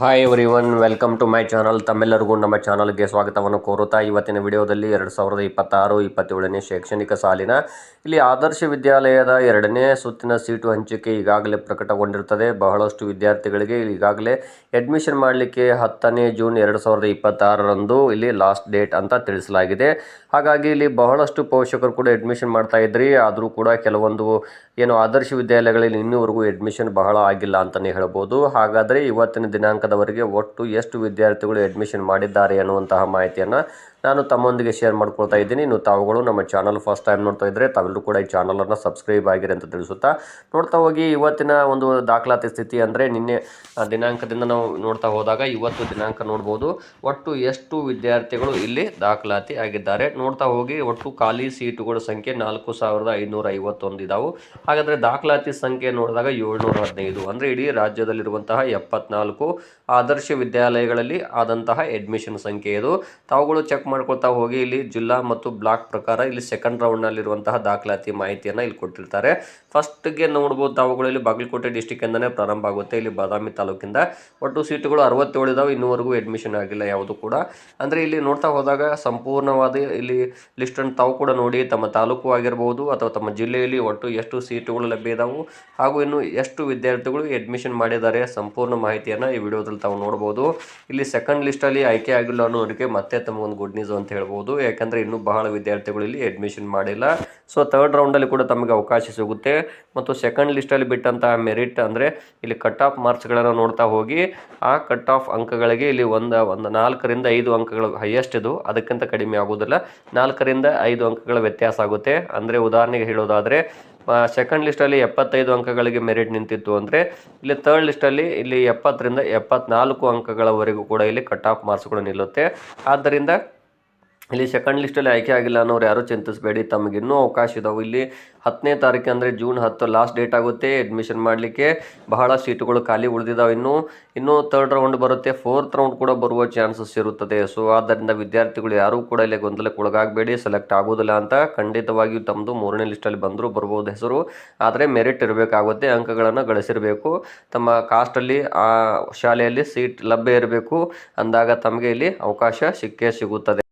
Hi everyone, welcome to my channel. ತಮ್ಮೆಲ್ಲರಿಗೂ ನಮ್ಮ ಚಾನಲ್ಗೆ ಸ್ವಾಗತವನ್ನು ಕೋರುತ್ತಾ ಇವತ್ತಿನ ವಿಡಿಯೋದಲ್ಲಿ 2026-27ನೇ ಶೈಕ್ಷಣಿಕ ಸಾಲಿನ ಇಲ್ಲಿ ಆದರ್ಶ ವಿದ್ಯಾಲಯದ 2ನೇ ಸುತ್ತಿನ ಸೀಟು ಹಂಚಿಕೆ ಈಗಾಗಲೇ ಪ್ರಕಟಗೊಂಡಿರುತ್ತದೆ. ಬಹಳಷ್ಟು ವಿದ್ಯಾರ್ಥಿಗಳಿಗೆ ಈಗಾಗಲೇ ಅಡ್ಮಿಷನ್ ಮಾಡಲಿಕ್ಕೆ 10ನೇ ಜೂನ್ 2026ರಂದು ಇಲ್ಲಿ ಲಾಸ್ಟ್ ಡೇಟ್ ಅಂತ ತಿಳಿಸಲಾಗಿದೆ. ಹಾಗಾಗಿ ಇಲ್ಲಿ ಬಹಳಷ್ಟು ಪೋಷಕರು ಕೂಡ ಅಡ್ಮಿಷನ್ ಮಾಡ್ತಾ ಇದ್ರಿ, ಆದರೂ ಕೂಡ ಕೆಲವೊಂದು ಆದರ್ಶ ವಿದ್ಯಾಲಯಗಳಲ್ಲಿ ಇನ್ನೂವರೆಗೂ ಅಡ್ಮಿಷನ್ ಬಹಳ ಆಗಿಲ್ಲ ಅಂತಲೇ ಹೇಳ್ಬೋದು. ಹಾಗಾದರೆ ಇವತ್ತಿನ ದಿನಾಂಕದವರೆಗೆ ಒಟ್ಟು ಎಷ್ಟು ವಿದ್ಯಾರ್ಥಿಗಳು ಅಡ್ಮಿಷನ್ ಮಾಡಿದ್ದಾರೆ ಅನ್ನುವಂತಹ ಮಾಹಿತಿಯನ್ನು ನಾನು ತಮ್ಮೊಂದಿಗೆ ಶೇರ್ ಮಾಡ್ಕೊಳ್ತಾ ಇದ್ದೀನಿ. ಇನ್ನು ತಾವುಗಳು ನಮ್ಮ ಚಾನಲ್ ಫಸ್ಟ್ ಟೈಮ್ ನೋಡ್ತಾ ಇದ್ದರೆ ತಾವೆಲ್ಲರೂ ಕೂಡ ಈ ಚಾನಲನ್ನು ಸಬ್ಸ್ಕ್ರೈಬ್ ಆಗಿರಿ ಅಂತ ತಿಳಿಸುತ್ತಾ ನೋಡ್ತಾ ಹೋಗಿ. ಇವತ್ತಿನ ಒಂದು ದಾಖಲಾತಿ ಸ್ಥಿತಿ ಅಂದರೆ ನಿನ್ನೆ ದಿನಾಂಕದಿಂದ ನಾವು ನೋಡ್ತಾ ಹೋದಾಗ ಇವತ್ತು ದಿನಾಂಕ ನೋಡ್ಬೋದು. ಒಟ್ಟು ಎಷ್ಟು ವಿದ್ಯಾರ್ಥಿಗಳು ಇಲ್ಲಿ ದಾಖಲಾತಿ ಆಗಿದ್ದಾರೆ ನೋಡ್ತಾ ಹೋಗಿ. ಒಟ್ಟು ಖಾಲಿ ಸೀಟುಗಳ ಸಂಖ್ಯೆ 4551 ಇದಾವೆ. ಹಾಗಾದರೆ ದಾಖಲಾತಿ ಸಂಖ್ಯೆ ನೋಡಿದಾಗ 715 ಅಂದರೆ ಇಡೀ ರಾಜ್ಯದಲ್ಲಿರುವಂತಹ 74 ಆದರ್ಶ ವಿದ್ಯಾಲಯಗಳಲ್ಲಿ ಆದಂತಹ ಅಡ್ಮಿಷನ್ ಸಂಖ್ಯೆ ಇದು. ತಾವುಗಳು ಚೆಕ್ ಮಾಡ್ಕೊಳ್ತಾ ಹೋಗಿ. ಇಲ್ಲಿ ಜಿಲ್ಲಾ ಮತ್ತು ಬ್ಲಾಕ್ ಪ್ರಕಾರ ಇಲ್ಲಿ ಸೆಕೆಂಡ್ ರೌಂಡ್ನಲ್ಲಿರುವಂತಹ ದಾಖಲಾತಿ ಮಾಹಿತಿಯನ್ನು ಇಲ್ಲಿ ಕೊಟ್ಟಿರ್ತಾರೆ. ಫಸ್ಟ್ಗೆ ನೋಡ್ಬೋದು ತಾವುಗಳು ಇಲ್ಲಿ ಬಾಗಲಕೋಟೆ ಡಿಸ್ಟಿಕ್ ಇಂದನೇ ಪ್ರಾರಂಭ ಆಗುತ್ತೆ. ಇಲ್ಲಿ ಬಾದಾಮಿ ತಾಲೂಕಿಂದ ಒಟ್ಟು ಸೀಟುಗಳು 67 ಇದಾವೆ. ಇನ್ನೂವರೆಗೂ ಅಡ್ಮಿಷನ್ ಆಗಿಲ್ಲ ಯಾವುದು ಕೂಡ. ಅಂದರೆ ಇಲ್ಲಿ ನೋಡ್ತಾ ಹೋದಾಗ ಸಂಪೂರ್ಣವಾದ ಇಲ್ಲಿ ಲಿಸ್ಟನ್ನು ತಾವು ಕೂಡ ನೋಡಿ, ತಮ್ಮ ತಾಲೂಕು ಆಗಿರ್ಬೋದು ಅಥವಾ ತಮ್ಮ ಜಿಲ್ಲೆಯಲ್ಲಿ ಒಟ್ಟು ಎಷ್ಟು ಸೀಟುಗಳು ಲಭ್ಯ ಇದಾವೆ ಹಾಗೂ ಇನ್ನು ಎಷ್ಟು ವಿದ್ಯಾರ್ಥಿಗಳು ಅಡ್ಮಿಷನ್ ಮಾಡಿದ್ದಾರೆ ಸಂಪೂರ್ಣ ಮಾಹಿತಿಯನ್ನು ಈ ವಿಡಿಯೋದಲ್ಲಿ ತಾವು ನೋಡ್ಬೋದು. ಇಲ್ಲಿ ಸೆಕೆಂಡ್ ಲಿಸ್ಟಲ್ಲಿ ಆಯ್ಕೆ ಆಗಿಲ್ಲ ಅನ್ನೋದಕ್ಕೆ ಮತ್ತೆ ತಮಗೊಂದು ಗುಡ್ ನ್ಯೂಸ್ ಅಂತ ಹೇಳ್ಬೋದು. ಯಾಕಂದರೆ ಇನ್ನೂ ಬಹಳ ವಿದ್ಯಾರ್ಥಿಗಳು ಇಲ್ಲಿ ಅಡ್ಮಿಷನ್ ಮಾಡಿಲ್ಲ. ಸೊ ಥರ್ಡ್ ರೌಂಡಲ್ಲಿ ಕೂಡ ತಮಗೆ ಅವಕಾಶ ಸಿಗುತ್ತೆ. ಮತ್ತು ಸೆಕೆಂಡ್ ಲಿಸ್ಟಲ್ಲಿ ಬಿಟ್ಟಂತಹ ಮೆರಿಟ್ ಅಂದರೆ ಇಲ್ಲಿ ಕಟ್ ಆಫ್ ಮಾರ್ಕ್ಸ್ಗಳನ್ನು ನೋಡ್ತಾ ಹೋಗಿ. ಆ ಕಟ್ ಆಫ್ ಅಂಕಗಳಿಗೆ ಇಲ್ಲಿ ಒಂದು 4ರಿಂದ 5 ಅಂಕಗಳು ಹೈಯೆಸ್ಟ್ ಇದು, ಅದಕ್ಕಿಂತ ಕಡಿಮೆ ಆಗೋದಿಲ್ಲ. 4ರಿಂದ 5 ಅಂಕಗಳ ವ್ಯತ್ಯಾಸ ಆಗುತ್ತೆ. ಅಂದರೆ ಉದಾಹರಣೆಗೆ ಹೇಳೋದಾದರೆ ಸೆಕೆಂಡ್ ಲಿಸ್ಟಲ್ಲಿ 75 ಅಂಕಗಳಿಗೆ ಮೆರಿಟ್ ನಿಂತಿತ್ತು ಅಂದರೆ ಇಲ್ಲಿ ಥರ್ಡ್ ಲಿಸ್ಟಲ್ಲಿ ಇಲ್ಲಿ 70ರಿಂದ 74 ಅಂಕಗಳವರೆಗೂ ಕೂಡ ಇಲ್ಲಿ ಕಟ್ ಆಫ್ ಮಾರ್ಕ್ಸ್ಗಳು ನಿಲ್ಲುತ್ತೆ. ಆದ್ದರಿಂದ ಇಲ್ಲಿ ಸೆಕೆಂಡ್ ಲಿಸ್ಟಲ್ಲಿ ಆಯ್ಕೆ ಆಗಿಲ್ಲ ಅನ್ನೋರು ಯಾರೂ ಚಿಂತಿಸಬೇಡಿ, ತಮಗೆ ಇನ್ನೂ ಅವಕಾಶ ಇದಾವೆ. ಇಲ್ಲಿ 10ನೇ ತಾರೀಕು ಅಂದರೆ ಜೂನ್ 10 ಲಾಸ್ಟ್ ಡೇಟ್ ಆಗುತ್ತೆ ಅಡ್ಮಿಷನ್ ಮಾಡಲಿಕ್ಕೆ. ಬಹಳ ಸೀಟುಗಳು ಖಾಲಿ ಉಳಿದಿದ್ದಾವೆ. ಇನ್ನೂ ಥರ್ಡ್ ರೌಂಡ್ ಬರುತ್ತೆ, ಫೋರ್ತ್ ರೌಂಡ್ ಕೂಡ ಬರುವ ಚಾನ್ಸಸ್ ಇರುತ್ತದೆ. ಸೊ ಆದ್ದರಿಂದ ವಿದ್ಯಾರ್ಥಿಗಳು ಯಾರೂ ಕೂಡ ಇಲ್ಲಿ ಗೊಂದಲಕ್ಕೆ ಒಳಗಾಗಬೇಡಿ. ಸೆಲೆಕ್ಟ್ ಆಗೋದಿಲ್ಲ ಅಂತ ಖಂಡಿತವಾಗಿಯೂ ತಮ್ಮದು 3ನೇ ಲಿಸ್ಟಲ್ಲಿ ಬಂದರೂ ಬರ್ಬೋದು ಹೆಸರು, ಆದರೆ ಮೆರಿಟ್ ಇರಬೇಕಾಗುತ್ತೆ, ಅಂಕಗಳನ್ನು ಗಳಿಸಿರಬೇಕು, ತಮ್ಮ ಕಾಸ್ಟಲ್ಲಿ ಆ ಶಾಲೆಯಲ್ಲಿ ಸೀಟ್ ಲಭ್ಯ ಇರಬೇಕು. ಅಂದಾಗ ತಮಗೆ ಇಲ್ಲಿ ಅವಕಾಶ ಸಿಕ್ಕೇ ಸಿಗುತ್ತದೆ.